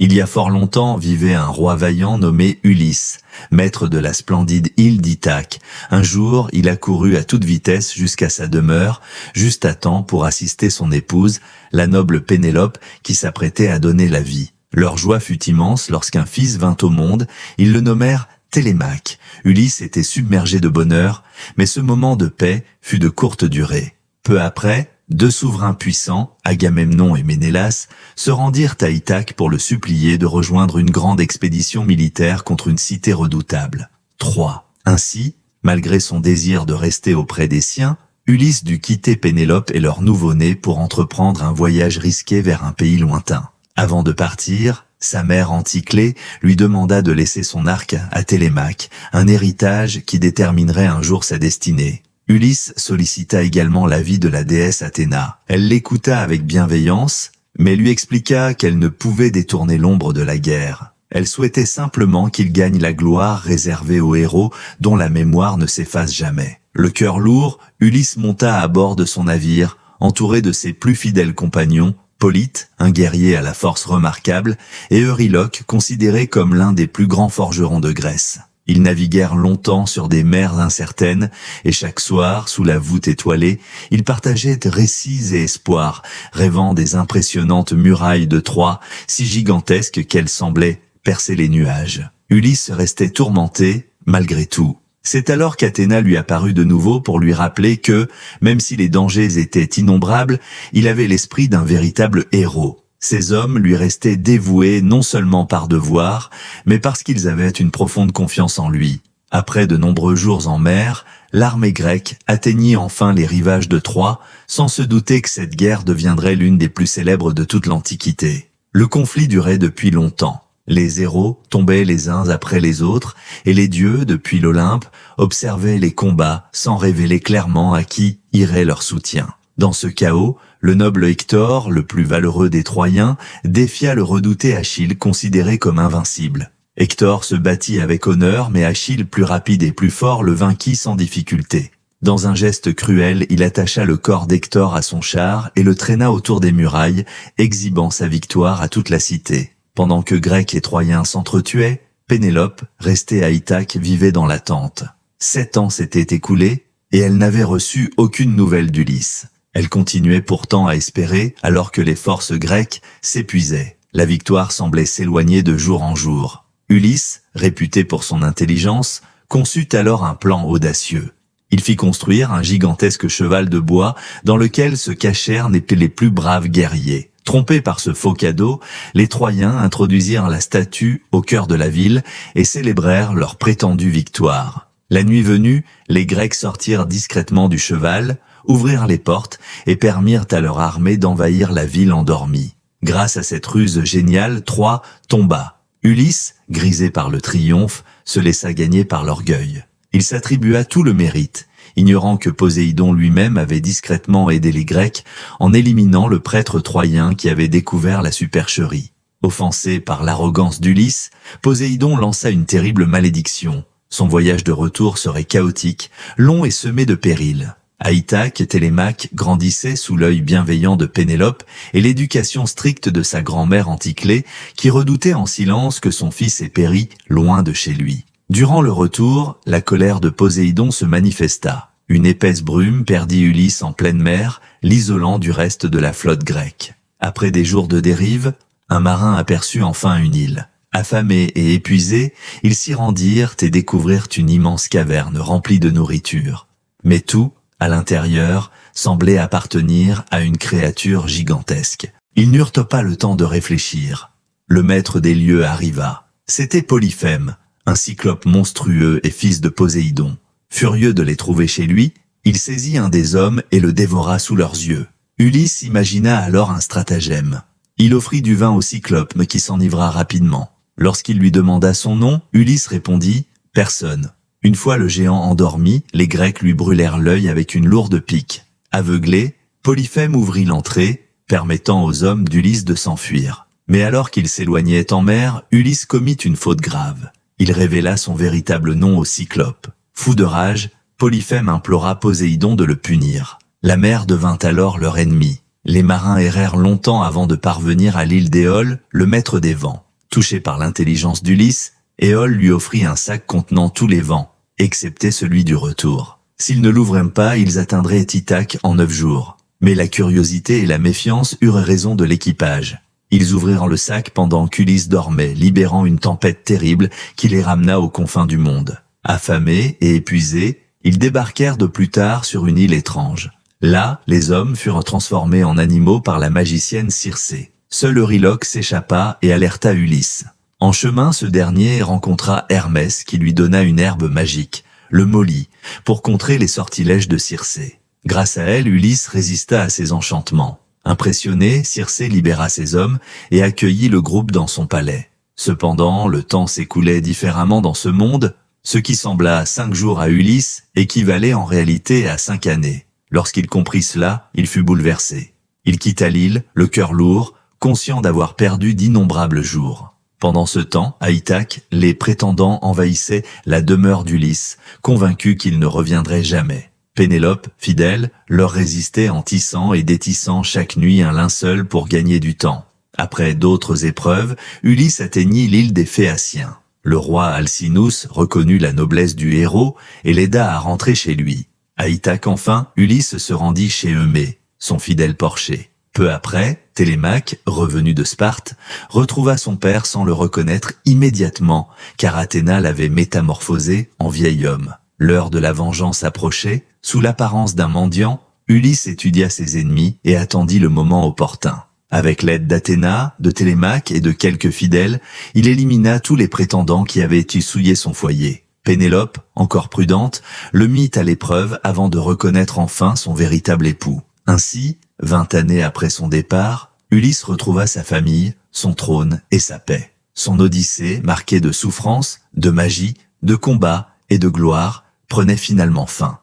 Il y a fort longtemps vivait un roi vaillant nommé Ulysse, maître de la splendide île d'Ithaque. Un jour, il accourut à toute vitesse jusqu'à sa demeure, juste à temps pour assister son épouse, la noble Pénélope, qui s'apprêtait à donner la vie. Leur joie fut immense lorsqu'un fils vint au monde, ils le nommèrent Télémaque. Ulysse était submergé de bonheur, mais ce moment de paix fut de courte durée. Peu après, deux souverains puissants, Agamemnon et Ménélas, se rendirent à Ithaque pour le supplier de rejoindre une grande expédition militaire contre une cité redoutable. 3. Ainsi, malgré son désir de rester auprès des siens, Ulysse dut quitter Pénélope et leur nouveau-né pour entreprendre un voyage risqué vers un pays lointain. Avant de partir, sa mère Anticlée lui demanda de laisser son arc à Télémaque, un héritage qui déterminerait un jour sa destinée. Ulysse sollicita également l'avis de la déesse Athéna. Elle l'écouta avec bienveillance, mais lui expliqua qu'elle ne pouvait détourner l'ombre de la guerre. Elle souhaitait simplement qu'il gagne la gloire réservée aux héros dont la mémoire ne s'efface jamais. Le cœur lourd, Ulysse monta à bord de son navire, entouré de ses plus fidèles compagnons, Polyte, un guerrier à la force remarquable, et Euryloque, considéré comme l'un des plus grands forgerons de Grèce. Ils naviguèrent longtemps sur des mers incertaines, et chaque soir, sous la voûte étoilée, ils partageaient récits et espoirs, rêvant des impressionnantes murailles de Troie, si gigantesques qu'elles semblaient percer les nuages. Ulysse restait tourmenté, malgré tout. C'est alors qu'Athéna lui apparut de nouveau pour lui rappeler que, même si les dangers étaient innombrables, il avait l'esprit d'un véritable héros. Ces hommes lui restaient dévoués non seulement par devoir, mais parce qu'ils avaient une profonde confiance en lui. Après de nombreux jours en mer, l'armée grecque atteignit enfin les rivages de Troie, sans se douter que cette guerre deviendrait l'une des plus célèbres de toute l'Antiquité. Le conflit durait depuis longtemps. Les héros tombaient les uns après les autres, et les dieux, depuis l'Olympe, observaient les combats sans révéler clairement à qui irait leur soutien. Dans ce chaos, le noble Hector, le plus valeureux des Troyens, défia le redouté Achille considéré comme invincible. Hector se battit avec honneur, mais Achille, plus rapide et plus fort, le vainquit sans difficulté. Dans un geste cruel, il attacha le corps d'Hector à son char et le traîna autour des murailles, exhibant sa victoire à toute la cité. Pendant que Grecs et Troyens s'entretuaient, Pénélope, restée à Ithaque, vivait dans l'attente. 7 ans s'étaient écoulés, et elle n'avait reçu aucune nouvelle d'Ulysse. Elle continuait pourtant à espérer, alors que les forces grecques s'épuisaient. La victoire semblait s'éloigner de jour en jour. Ulysse, réputé pour son intelligence, conçut alors un plan audacieux. Il fit construire un gigantesque cheval de bois dans lequel se cachèrent les plus braves guerriers. Trompés par ce faux cadeau, les Troyens introduisirent la statue au cœur de la ville et célébrèrent leur prétendue victoire. La nuit venue, les Grecs sortirent discrètement du cheval, ouvrirent les portes et permirent à leur armée d'envahir la ville endormie. Grâce à cette ruse géniale, Troie tomba. Ulysse, grisé par le triomphe, se laissa gagner par l'orgueil. Il s'attribua tout le mérite, ignorant que Poséidon lui-même avait discrètement aidé les Grecs en éliminant le prêtre troyen qui avait découvert la supercherie. Offensé par l'arrogance d'Ulysse, Poséidon lança une terrible malédiction. Son voyage de retour serait chaotique, long et semé de périls. À Ithaque, Télémaque grandissait sous l'œil bienveillant de Pénélope et l'éducation stricte de sa grand-mère Anticlée, qui redoutait en silence que son fils ait péri loin de chez lui. Durant le retour, la colère de Poséidon se manifesta. Une épaisse brume perdit Ulysse en pleine mer, l'isolant du reste de la flotte grecque. Après des jours de dérive, un marin aperçut enfin une île. Affamés et épuisés, ils s'y rendirent et découvrirent une immense caverne remplie de nourriture. Mais tout, à l'intérieur, semblait appartenir à une créature gigantesque. Ils n'eurent pas le temps de réfléchir. Le maître des lieux arriva. C'était Polyphème, un cyclope monstrueux et fils de Poséidon. Furieux de les trouver chez lui, il saisit un des hommes et le dévora sous leurs yeux. Ulysse imagina alors un stratagème. Il offrit du vin au cyclope, mais qui s'enivra rapidement. Lorsqu'il lui demanda son nom, Ulysse répondit « Personne ». Une fois le géant endormi, les Grecs lui brûlèrent l'œil avec une lourde pique. Aveuglé, Polyphème ouvrit l'entrée, permettant aux hommes d'Ulysse de s'enfuir. Mais alors qu'il s'éloignait en mer, Ulysse commit une faute grave. Il révéla son véritable nom au cyclope. Fou de rage, Polyphème implora Poséidon de le punir. La mer devint alors leur ennemi. Les marins errèrent longtemps avant de parvenir à l'île d'Éole, le maître des vents. Touché par l'intelligence d'Ulysse, Éole lui offrit un sac contenant tous les vents, excepté celui du retour. S'ils ne l'ouvraient pas, ils atteindraient Ithaque en 9 jours. Mais la curiosité et la méfiance eurent raison de l'équipage. Ils ouvrirent le sac pendant qu'Ulysse dormait, libérant une tempête terrible qui les ramena aux confins du monde. Affamés et épuisés, ils débarquèrent de plus tard sur une île étrange. Là, les hommes furent transformés en animaux par la magicienne Circé. Seul Euryloque s'échappa et alerta Ulysse. En chemin, ce dernier rencontra Hermès qui lui donna une herbe magique, le moly, pour contrer les sortilèges de Circé. Grâce à elle, Ulysse résista à ses enchantements. Impressionné, Circé libéra ses hommes et accueillit le groupe dans son palais. Cependant, le temps s'écoulait différemment dans ce monde. Ce qui sembla 5 jours à Ulysse équivalait en réalité à 5 années. Lorsqu'il comprit cela, il fut bouleversé. Il quitta l'île, le cœur lourd, conscient d'avoir perdu d'innombrables jours. Pendant ce temps, à Ithaque, les prétendants envahissaient la demeure d'Ulysse, convaincus qu'il ne reviendrait jamais. Pénélope, fidèle, leur résistait en tissant et détissant chaque nuit un linceul pour gagner du temps. Après d'autres épreuves, Ulysse atteignit l'île des Phéaciens. Le roi Alcinous reconnut la noblesse du héros et l'aida à rentrer chez lui. À Ithaque enfin, Ulysse se rendit chez Eumée, son fidèle porcher. Peu après, Télémaque, revenu de Sparte, retrouva son père sans le reconnaître immédiatement, car Athéna l'avait métamorphosé en vieil homme. L'heure de la vengeance approchait. Sous l'apparence d'un mendiant, Ulysse étudia ses ennemis et attendit le moment opportun. Avec l'aide d'Athéna, de Télémaque et de quelques fidèles, il élimina tous les prétendants qui avaient souillé son foyer. Pénélope, encore prudente, le mit à l'épreuve avant de reconnaître enfin son véritable époux. Ainsi, 20 années après son départ, Ulysse retrouva sa famille, son trône et sa paix. Son odyssée, marquée de souffrances, de magie, de combats et de gloire, prenait finalement fin.